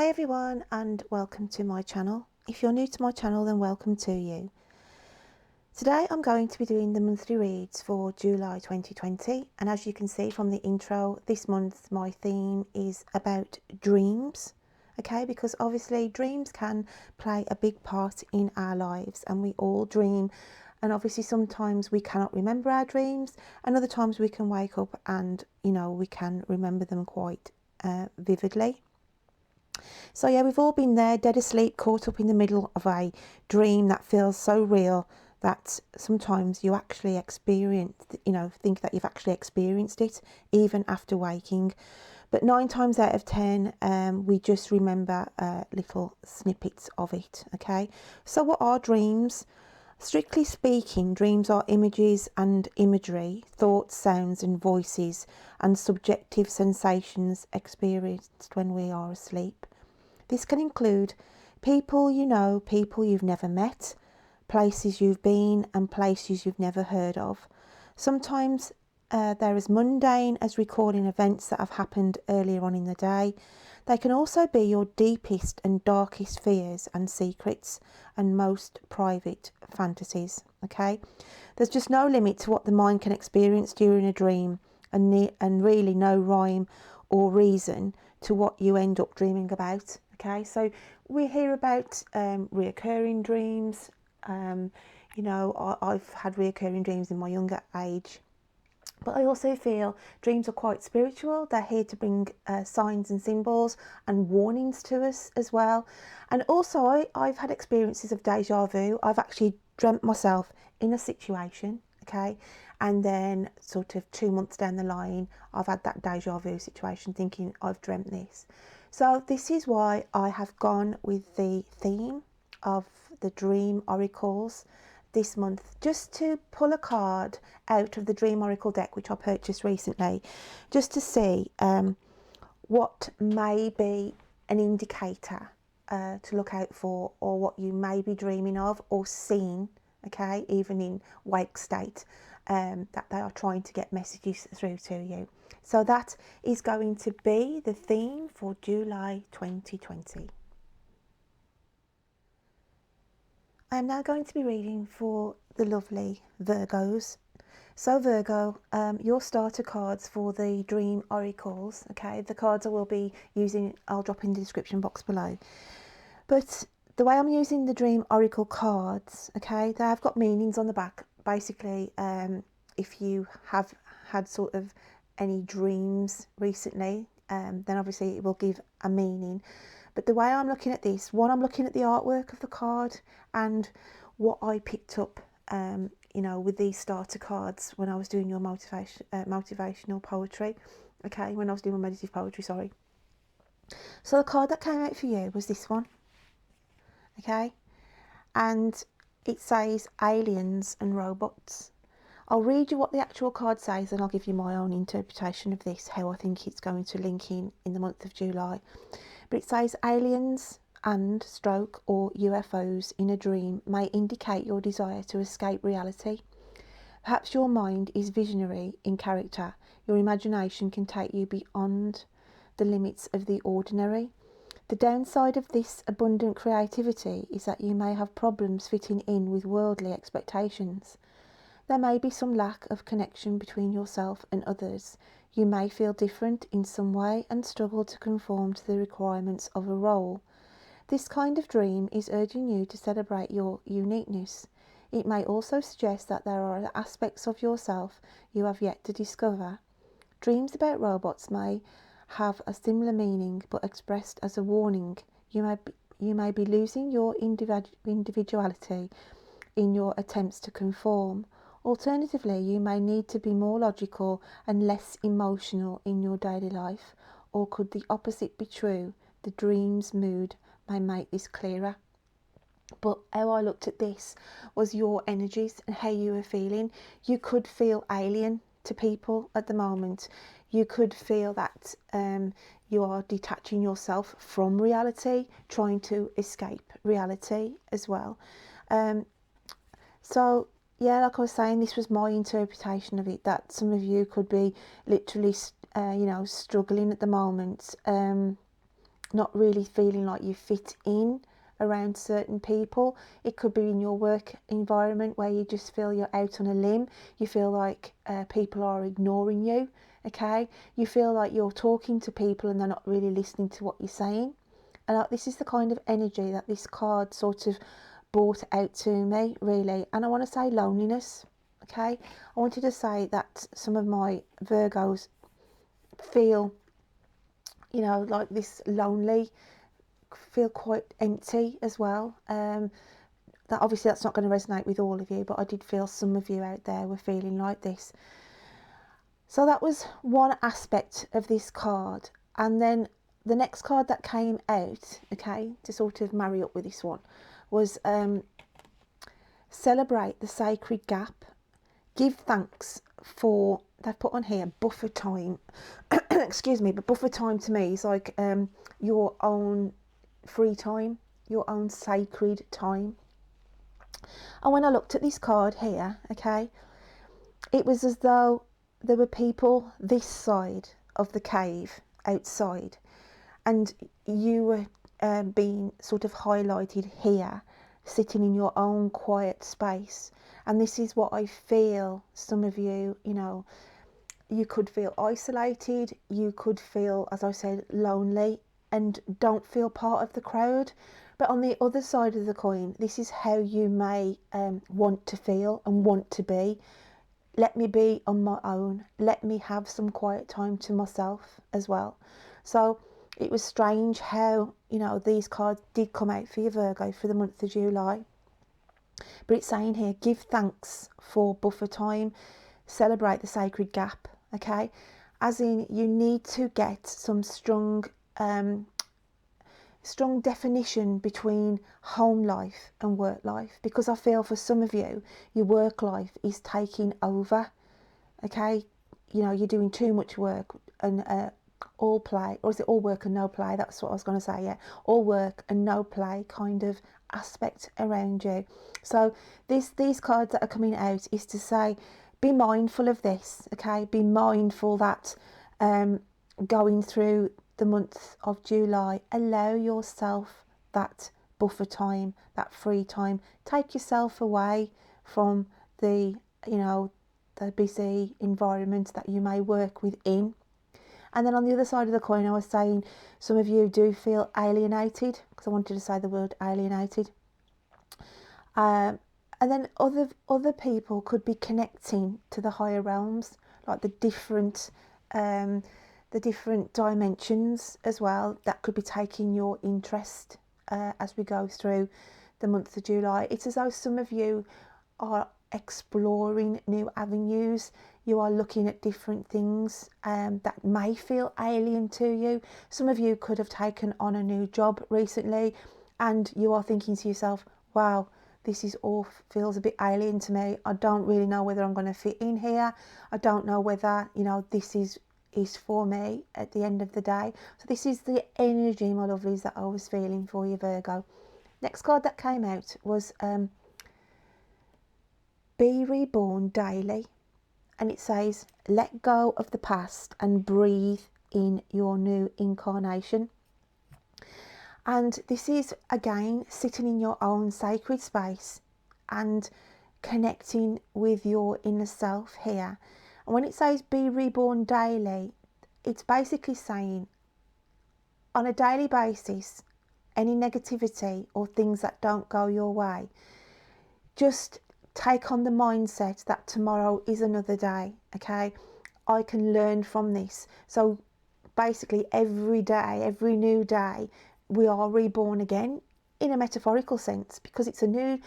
Hi everyone and welcome to my channel. If you're new to my channel, then welcome to you. Today I'm going to be doing the monthly reads for July 2020, and as you can see from the intro, this month my theme is about dreams. Okay, because obviously dreams can play a big part in our lives and we all dream, and obviously sometimes we cannot remember our dreams and other times we can wake up and we can remember them quite vividly. So yeah, we've all been there, dead asleep, caught up in the middle of a dream that feels so real that sometimes you actually think that you've actually experienced it even after waking. But 9 times out of 10, we just remember little snippets of it. Okay, so what are dreams? Strictly speaking, dreams are images and imagery, thoughts, sounds and voices, and subjective sensations experienced when we are asleep. This can include people you know, people you've never met, places you've been and places you've never heard of. Sometimes they're as mundane as recalling events that have happened earlier on in the day. They can also be your deepest and darkest fears and secrets and most private fantasies. Okay, there's just no limit to what the mind can experience during a dream, and really no rhyme or reason to what you end up dreaming about. Okay, so we hear about reoccurring dreams. I've had reoccurring dreams in my younger age, but I also feel dreams are quite spiritual. They're here to bring signs and symbols and warnings to us as well. And also I've had experiences of deja vu. I've actually dreamt myself in a situation, okay, and then sort of 2 months down the line I've had that deja vu situation thinking I've dreamt this. So this is why I have gone with the theme of the dream oracles this month, just to pull a card out of the Dream Oracle deck, which I purchased recently, just to see what may be an indicator to look out for, or what you may be dreaming of or seeing, okay, even in wake state, that they are trying to get messages through to you. So that is going to be the theme for July 2020. I am now going to be reading for the lovely Virgos. So Virgo, your starter cards for the Dream Oracles, okay, the cards I will be using, I'll drop in the description box below. But the way I'm using the Dream Oracle cards, okay, they have got meanings on the back. Basically, if you have had sort of any dreams recently, then obviously it will give a meaning. But the way I'm looking at this, one, I'm looking at the artwork of the card and what I picked up, with these starter cards when I was doing your motivational poetry, okay, when I was doing my meditative poetry, sorry. So the card that came out for you was this one, okay, and it says aliens and robots. I'll read you what the actual card says and I'll give you my own interpretation of this, how I think it's going to link in the month of July. But it says aliens and stroke or UFOs in a dream may indicate your desire to escape reality. Perhaps your mind is visionary in character. Your imagination can take you beyond the limits of the ordinary. The downside of this abundant creativity is that you may have problems fitting in with worldly expectations. There may be some lack of connection between yourself and others. You may feel different in some way and struggle to conform to the requirements of a role. This kind of dream is urging you to celebrate your uniqueness. It may also suggest that there are aspects of yourself you have yet to discover. Dreams about robots may have a similar meaning, but expressed as a warning. You may be losing your individuality in your attempts to conform. Alternatively, you may need to be more logical and less emotional in your daily life. Or could the opposite be true? The dream's mood may make this clearer. But how I looked at this was your energies and how you were feeling. You could feel alien to people at the moment. You could feel that you are detaching yourself from reality, trying to escape reality as well. So yeah, like I was saying, this was my interpretation of it, that some of you could be literally struggling at the moment not really feeling like you fit in around certain people. It could be in your work environment where you just feel you're out on a limb. You feel like people are ignoring you, okay? You feel like you're talking to people and they're not really listening to what you're saying. And this is the kind of energy that this card sort of brought out to me, really. And I want to say loneliness, okay? I wanted to say that some of my Virgos feel, you know, like this lonely, feel quite empty as well. That obviously that's not going to resonate with all of you, but I did feel some of you out there were feeling like this. So that was one aspect of this card. And then the next card that came out, okay, to sort of marry up with this one, was celebrate the sacred gap, give thanks for, they've put on here, buffer time. Excuse me, but buffer time to me is like your own free time, your own sacred time. And when I looked at this card here, okay, it was as though there were people this side of the cave outside, and you were being sort of highlighted here, sitting in your own quiet space. And this is what I feel, some of you, you know, you could feel isolated, you could feel, as I said, lonely and don't feel part of the crowd. But on the other side of the coin, this is how you may want to feel and want to be. Let me be on my own. Let me have some quiet time to myself as well. So it was strange how, you know, these cards did come out for you, Virgo, for the month of July. But it's saying here, give thanks for buffer time, celebrate the sacred gap, okay? As in, you need to get some strong definition between home life and work life, because I feel for some of you, your work life is taking over, okay? You know, you're doing too much work and all play, or is it all work and no play? That's what I was going to say, yeah. All work and no play kind of aspect around you. So these cards that are coming out is to say, be mindful of this, okay? Be mindful that going through the month of July, allow yourself that buffer time, that free time. Take yourself away from the, you know, the busy environment that you may work within. And then on the other side of the coin, I was saying some of you do feel alienated, because I wanted to say the word alienated. And then other people could be connecting to the higher realms, like the different dimensions as well, that could be taking your interest as we go through the month of July. It's as though some of you are exploring new avenues. You are looking at different things that may feel alien to you. Some of you could have taken on a new job recently and you are thinking to yourself, wow, this is all feels a bit alien to me. I don't really know whether I'm going to fit in here. I don't know whether, you know, this is for me at the end of the day. So this is the energy, my lovelies, that I was feeling for you, Virgo. Next card that came out was be reborn daily, and it says let go of the past and breathe in your new incarnation. And this is again sitting in your own sacred space and connecting with your inner self here. And when it says be reborn daily, it's basically saying on a daily basis, any negativity or things that don't go your way, just take on the mindset that tomorrow is another day, okay? I can learn from this. So basically every day, every new day, we are reborn again in a metaphorical sense, because it's a new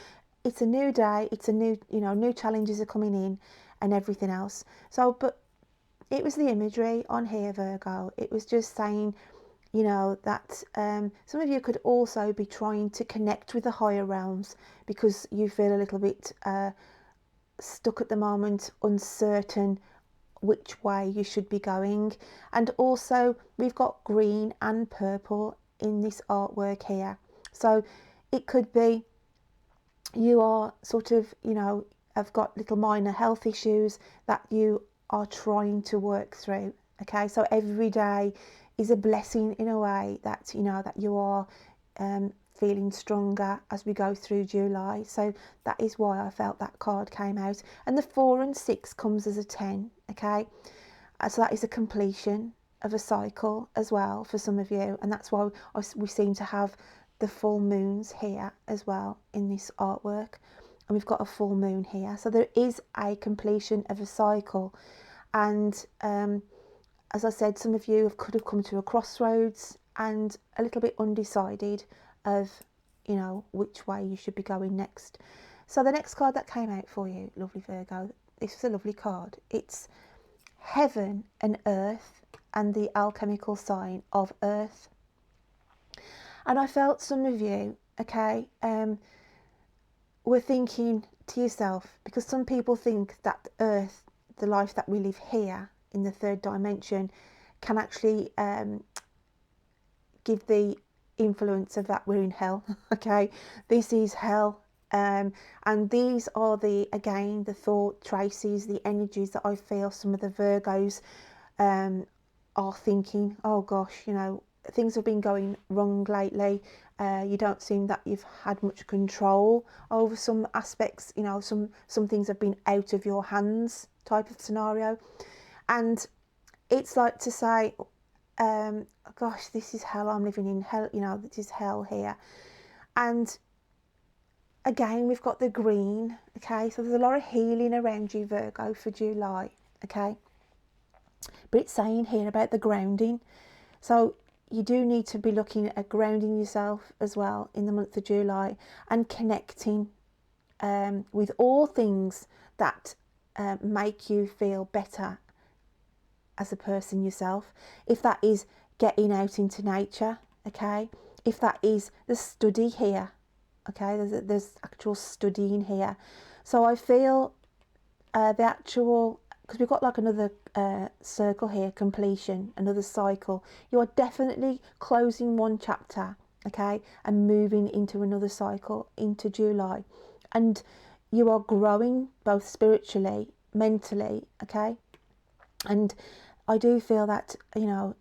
day, it's a new, you know, new challenges are coming in and everything else. So, but it was the imagery on here, Virgo. It was just saying, you know, that some of you could also be trying to connect with the higher realms because you feel a little bit stuck at the moment, uncertain which way you should be going. And also we've got green and purple in this artwork here. So it could be you are sort of, you know, have got little minor health issues that you are trying to work through, okay? So every day is a blessing in a way, that you know that you are feeling stronger as we go through July. So that is why I felt that card came out. And the 4 and 6 comes as a 10, okay? So that is a completion of a cycle as well for some of you, and that's why we seem to have the full moons here as well in this artwork, and we've got a full moon here. So there is a completion of a cycle, and as I said, some of you could have come to a crossroads and a little bit undecided of, you know, which way you should be going next. So the next card that came out for you, lovely Virgo, this is a lovely card. It's Heaven and Earth, and the alchemical sign of Earth. And I felt some of you, okay, were thinking to yourself, because some people think that Earth, the life that we live here in the 3rd dimension, can actually give the influence of that we're in hell. Okay, this is hell. And these are the thought traces, the energies that I feel some of the Virgos are thinking. Oh gosh, you know, things have been going wrong lately. You don't seem that you've had much control over some aspects. You know, some things have been out of your hands, type of scenario. And it's like to say, gosh, this is hell. I'm living in hell. You know, this is hell here. And again, we've got the green, okay? So there's a lot of healing around you, Virgo, for July, okay? But it's saying here about the grounding. So you do need to be looking at grounding yourself as well in the month of July, and connecting with all things that make you feel better as a person yourself. If that is getting out into nature, okay? If that is the study here, okay, there's actual studying here. So I feel the actual, because we've got like another circle here, completion, another cycle. You are definitely closing one chapter, okay, and moving into another cycle into July, and you are growing both spiritually, mentally, okay. And I do feel that, you know,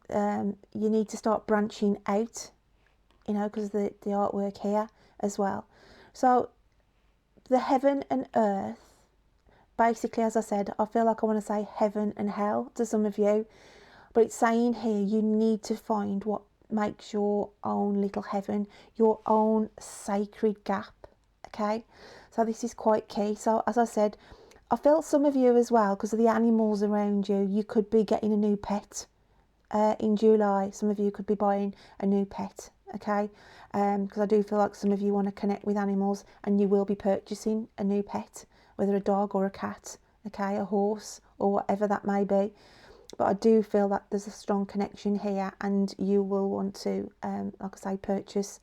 you need to start branching out, you know, because of the artwork here as well. So the heaven and earth, basically, as I said, I feel like I want to say heaven and hell to some of you, but it's saying here you need to find what makes your own little heaven, your own sacred gap, okay? So this is quite key. So as I said, I felt some of you as well, because of the animals around you, you could be getting a new pet in July. Some of you could be buying a new pet, okay? Because I do feel like some of you want to connect with animals, and you will be purchasing a new pet, whether a dog or a cat, okay, a horse or whatever that may be. But I do feel that there's a strong connection here, and you will want to, like I say, purchase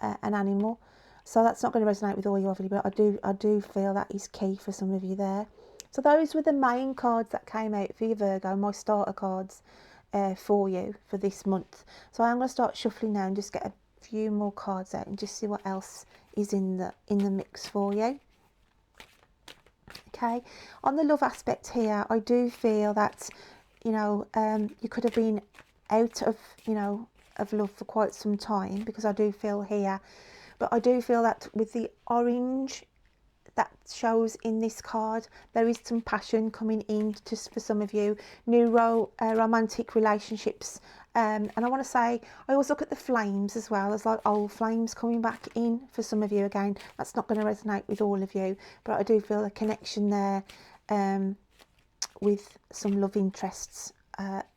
an animal. So that's not going to resonate with all you, obviously, but I do feel that is key for some of you there. So those were the main cards that came out for you, Virgo, my starter cards for you for this month. So I'm going to start shuffling now and just get a few more cards out and just see what else is in the mix for you. Okay, on the love aspect here, I do feel that, you know, you could have been out of, you know, of love for quite some time, because I do feel here, but I do feel that with the orange that shows in this card, there is some passion coming in just for some of you, new romantic relationships. And I want to say, I always look at the flames as well as like old flames coming back in for some of you. Again, that's not going to resonate with all of you, but I do feel a connection there with some love interests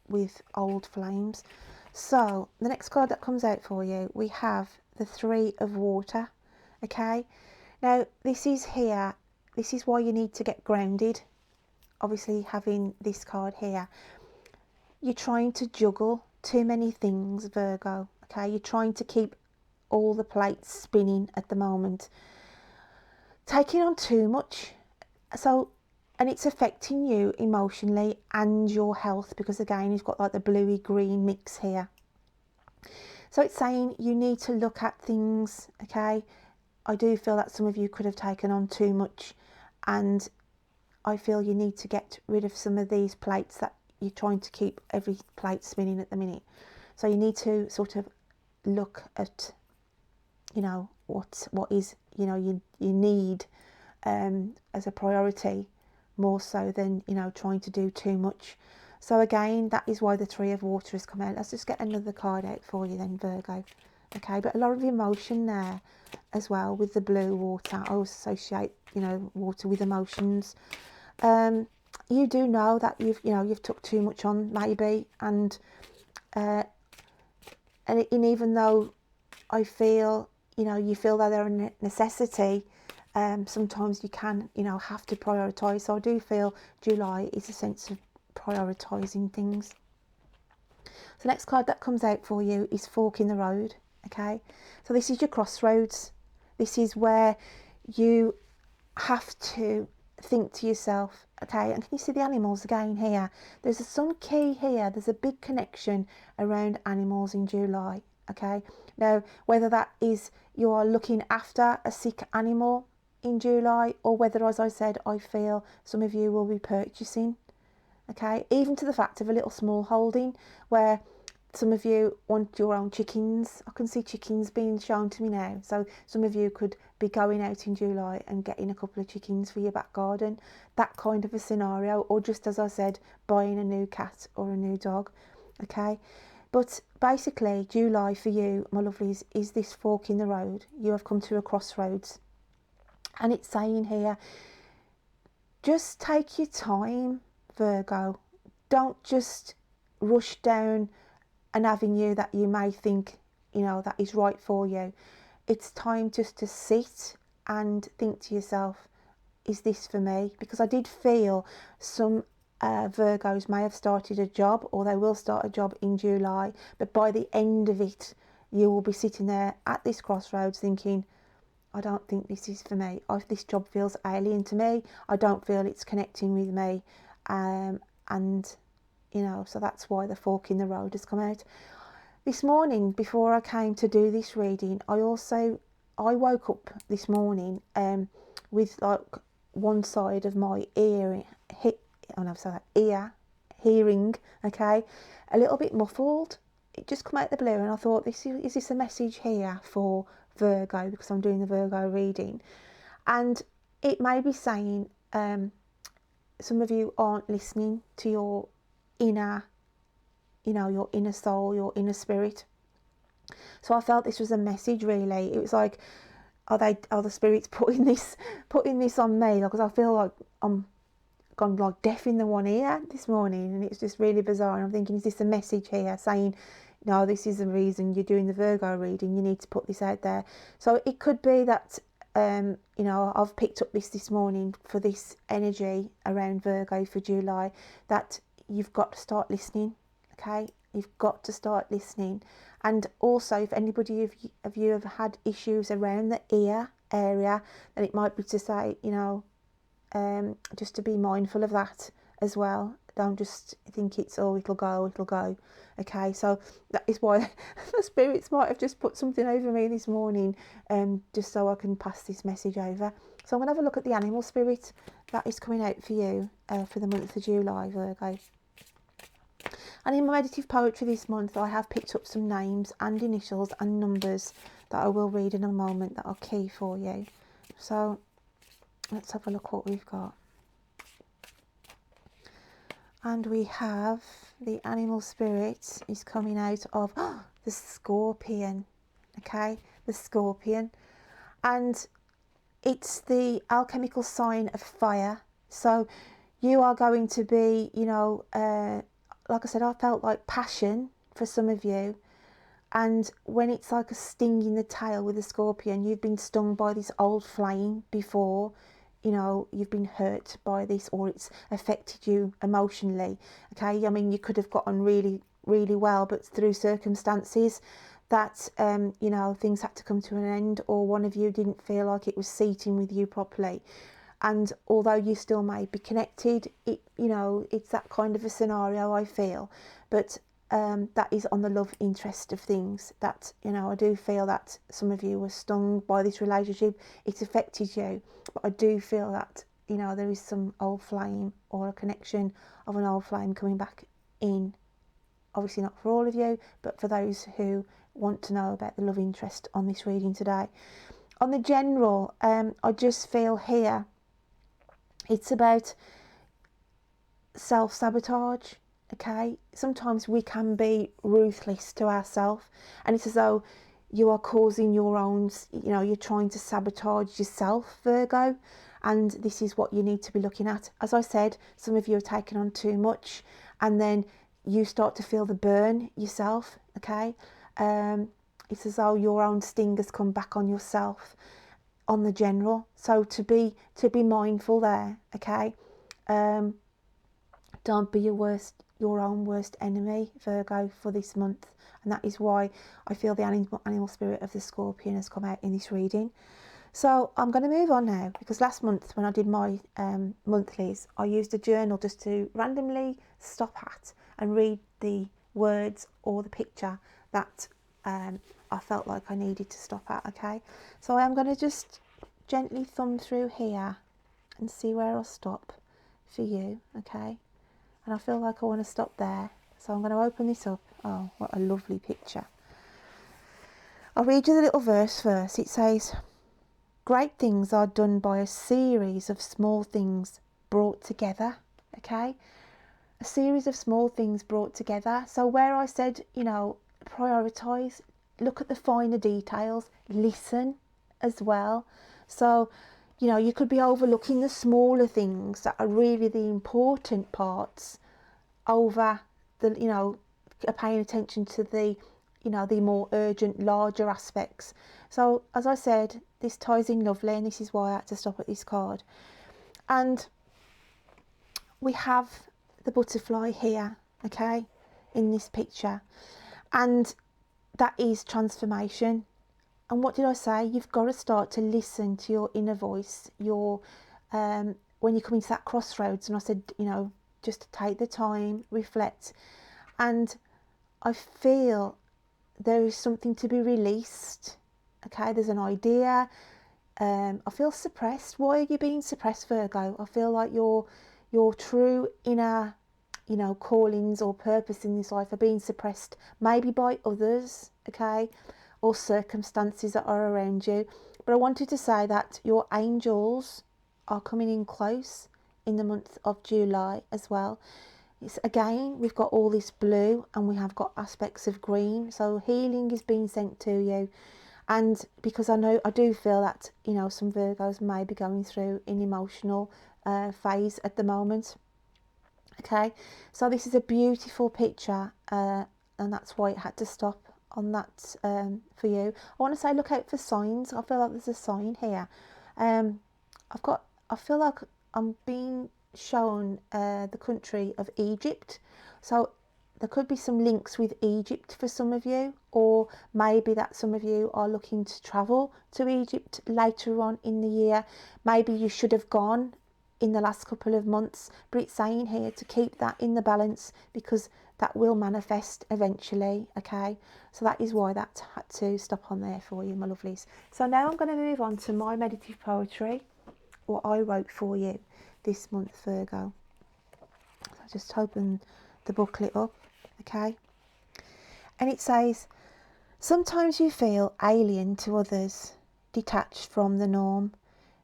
with old flames. So the next card that comes out for you, we have the 3 of water, okay? Now this is here, this is why you need to get grounded. Obviously, having this card here, you're trying to juggle too many things, Virgo, okay? You're trying to keep all the plates spinning at the moment, taking on too much. So, and it's affecting you emotionally and your health, because again, you've got like the bluey green mix here. So it's saying you need to look at things, okay? I do feel that some of you could have taken on too much, and I feel you need to get rid of some of these plates that you're trying to keep every plate spinning at the minute. So you need to sort of look at, you know, what is, you know, you need as a priority, more so than, you know, trying to do too much. So again, that is why the Three of Water has come out. Let's just get another card out for you then, Virgo. Okay, but a lot of emotion there as well with the blue water. I always associate, you know, water with emotions. You do know that you've took too much on maybe, and even though I feel, you know, you feel that they're a necessity, sometimes you can, you know, have to prioritise. So I do feel July is a sense of prioritising things. So the next card that comes out for you is Fork in the Road. Okay, so this is your crossroads. This is where you have to think to yourself, okay, and can you see the animals again here? There's some key here. There's a big connection around animals in July. Okay, now whether that is you are looking after a sick animal in July, or whether, as I said, I feel some of you will be purchasing, okay, even to the fact of a little small holding where some of you want your own chickens. I can see chickens being shown to me now. So some of you could be going out in July and getting a couple of chickens for your back garden. That kind of a scenario. Or just as I said, buying a new cat or a new dog. Okay. But basically, July for you, my lovelies, is this fork in the road. You have come to a crossroads. And it's saying here, just take your time, Virgo. Don't just rush down an avenue that you may think, you know, that is right for you. It's time just to sit and think to yourself, is this for me? Because I did feel some Virgos may have started a job, or they will start a job in July, but by the end of it you will be sitting there at this crossroads thinking, I don't think this is for me. This job feels alien to me. I don't feel it's connecting with me, and you know, so that's why the fork in the road has come out. This morning, before I came to do this reading, I woke up this morning with like one side of my ear, hearing, okay, a little bit muffled. It just come out the blue, and I thought, is this a message here for Virgo, because I'm doing the Virgo reading, and it may be saying some of you aren't listening to your inner, you know, your inner soul, your inner spirit. So I felt this was a message, really. It was like, are the spirits putting this on me? Because I feel like I'm gone like deaf in the one ear this morning, and it's just really bizarre. And I'm thinking, is this a message here saying, no, this is the reason you're doing the Virgo reading, you need to put this out there. So it could be that you know, I've picked up this morning for this energy around Virgo for July, that you've got to start listening. Okay, you've got to start listening. And also, if anybody of you have had issues around the ear area, then it might be to say, you know, just to be mindful of that as well. Don't just think it's, oh, it'll go. Okay, so that is why the spirits might have just put something over me this morning, just so I can pass this message over. So I'm going to have a look at the animal spirit that is coming out for you for the month of July, Virgo. And in my meditative poetry this month, I have picked up some names and initials and numbers that I will read in a moment that are key for you. So let's have a look what we've got. And we have the animal spirit is coming out of the scorpion. Okay, the scorpion. And it's the alchemical sign of fire. So you are going to be, you know, like I said, I felt like passion for some of you. And when it's like a sting in the tail with a scorpion, you've been stung by this old flame before, you know, you've been hurt by this, or it's affected you emotionally. Okay, I mean, you could have gotten really, really well, but through circumstances that, you know, things had to come to an end, or one of you didn't feel like it was seating with you properly. And although you still may be connected, it, you know, it's that kind of a scenario, I feel. But that is on the love interest of things, that, you know, I do feel that some of you were stung by this relationship. It affected you, but I do feel that, you know, there is some old flame, or a connection of an old flame coming back in. obviously not for all of you, but for those who want to know about the love interest on this reading today. On the general, I just feel here it's about self-sabotage. Okay, sometimes we can be ruthless to ourselves, and it's as though you are causing your own, you're trying to sabotage yourself, Virgo, and this is what you need to be looking at. As I said, some of you are taking on too much, and then you start to feel the burn yourself. Okay, it's as though your own sting has come back on yourself on the general, so to be mindful there. Okay, don't be your own worst enemy, Virgo, for this month. And that is why I feel the animal spirit of the Scorpion has come out in this reading. So I'm going to move on now, because last month when I did my monthlies, I used a journal just to randomly stop at and read the words or the picture that I felt like I needed to stop at. Okay, so I am going to just gently thumb through here and see where I'll stop for you. Okay, and I feel like I want to stop there, so I'm going to open this up. Oh, what a lovely picture. I'll read you the little verse first. It says, great things are done by a series of small things brought together. Okay, a series of small things brought together. So where I said, prioritise, look at the finer details, listen as well. So you could be overlooking the smaller things that are really the important parts over the, paying attention to the, the more urgent, larger aspects. So as I said, this ties in lovely, and this is why I had to stop at this card. And we have the butterfly here, okay, in this picture, and that is transformation. And what did I say? You've got to start to listen to your inner voice, your when you come into that crossroads. And I said, just take the time, reflect. And I feel there is something to be released. Okay, there's an idea. I feel suppressed. Why are you being suppressed, Virgo? I feel like your true inner, callings or purpose in this life are being suppressed, maybe by others, okay, or circumstances that are around you. But I wanted to say that your angels are coming in close in the month of July as well. It's, again, we've got all this blue and we have got aspects of green, so healing is being sent to you. And because I do feel that some Virgos may be going through an emotional phase at the moment. Okay, so this is a beautiful picture, and that's why it had to stop on that for you. I want to say look out for signs. I feel like there's a sign here. I feel like I'm being shown the country of Egypt, so there could be some links with Egypt for some of you, or maybe that some of you are looking to travel to Egypt later on in the year. Maybe you should have gone in the last couple of months, but it's saying here to keep that in the balance, because that will manifest eventually. Okay, so that is why that had to stop on there for you, my lovelies. So now I'm going to move on to my meditative poetry, what I wrote for you this month, Virgo. So I just open the booklet up, okay, and it says, sometimes you feel alien to others, detached from the norm,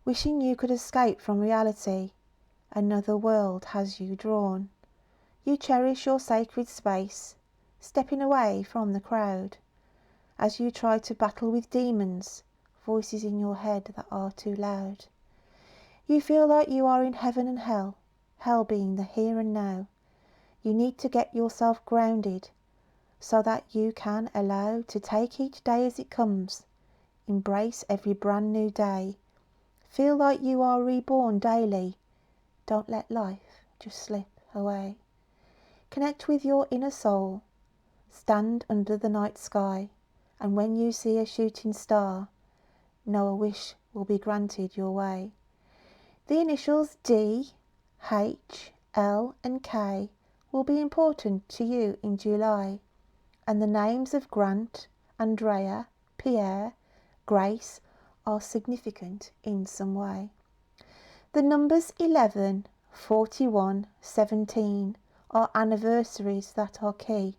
wishing you could escape from reality. Another world has you drawn. You cherish your sacred space, stepping away from the crowd, as you try to battle with demons, voices in your head that are too loud. You feel like you are in heaven and hell, hell being the here and now. You need to get yourself grounded so that you can allow to take each day as it comes. Embrace every brand new day. Feel like you are reborn daily. Don't let life just slip away. Connect with your inner soul. Stand under the night sky, and when you see a shooting star, know a wish will be granted your way. The initials D, H, L and K will be important to you in July, and the names of Grant, Andrea, Pierre, Grace are significant in some way. The numbers 11, 41, 17 are anniversaries that are key.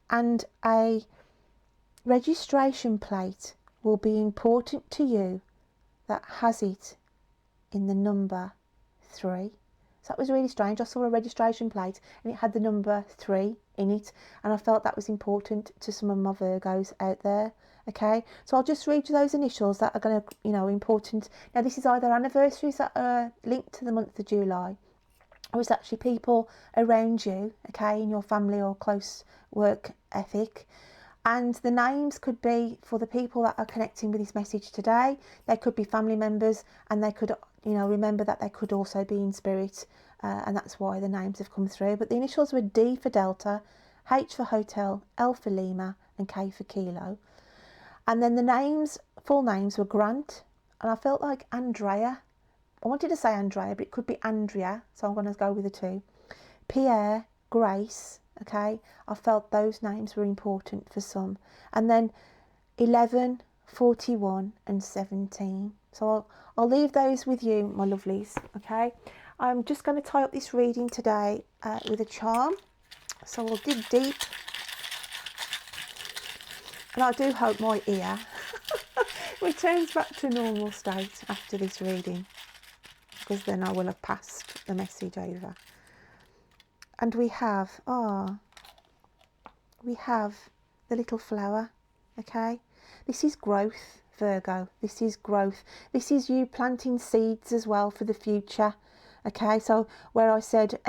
and a registration plate will be important to you that has it in the number 3. So that was really strange. I saw a registration plate and it had the number 3 in it, and I felt that was important to some of my Virgos out there. Okay, so I'll just read you those initials that are going to, you know, important. Now this is either anniversaries that are linked to the month of July, or it's actually people around you, okay, in your family or close work ethic. And the names could be for the people that are connecting with this message today. They could be family members, and they could, you know, remember that they could also be in spirit, and that's why the names have come through. But the initials were D for Delta, H for Hotel, L for Lima, and K for Kilo. And then the names, full names, were Grant, and I felt like Andrea. I wanted to say Andrea, but it could be Andrea, so I'm going to go with the 2. Pierre, Grace, okay, I felt those names were important for some. And then 11, 41 and 17. So I'll leave those with you, my lovelies, okay. I'm just going to tie up this reading today with a charm. So we'll dig deep. And I do hope my ear returns back to normal state after this reading, because then I will have passed the message over. And we have, we have the little flower, okay? This is growth, Virgo. This is growth. This is you planting seeds as well for the future, okay? So where I said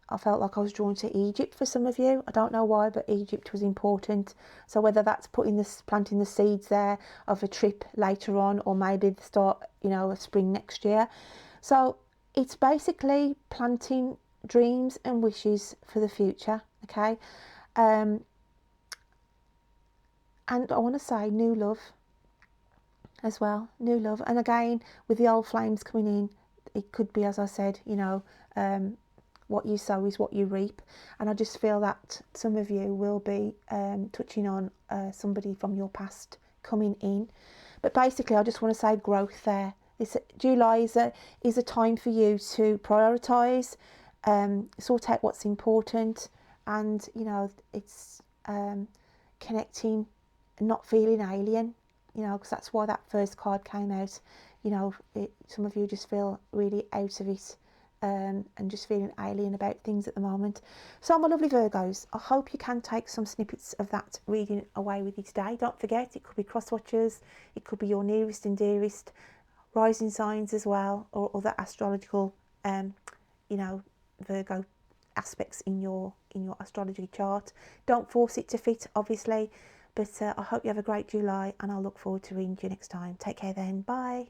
I felt like I was drawn to Egypt for some of you. I don't know why, but Egypt was important. So whether that's planting the seeds there of a trip later on, or maybe the start, you know, of spring next year. So it's basically planting dreams and wishes for the future, okay? And I want to say new love as well, new love. And again, with the old flames coming in, it could be, as I said, you know, what you sow is what you reap. And I just feel that some of you will be touching on somebody from your past coming in. But basically, I just want to say growth there. July is a time for you to prioritise, sort out what's important, and, you know, it's connecting, not feeling alien, you know, because that's why that first card came out. You know, some of you just feel really out of it, and just feeling alien about things at the moment. So my lovely Virgos, I hope you can take some snippets of that reading away with you today. Don't forget, it could be cross watchers, it could be your nearest and dearest, rising signs as well, or other astrological you know, Virgo aspects in your astrology chart. Don't force it to fit, obviously, but I hope you have a great July, and I'll look forward to reading you next time. Take care then. Bye.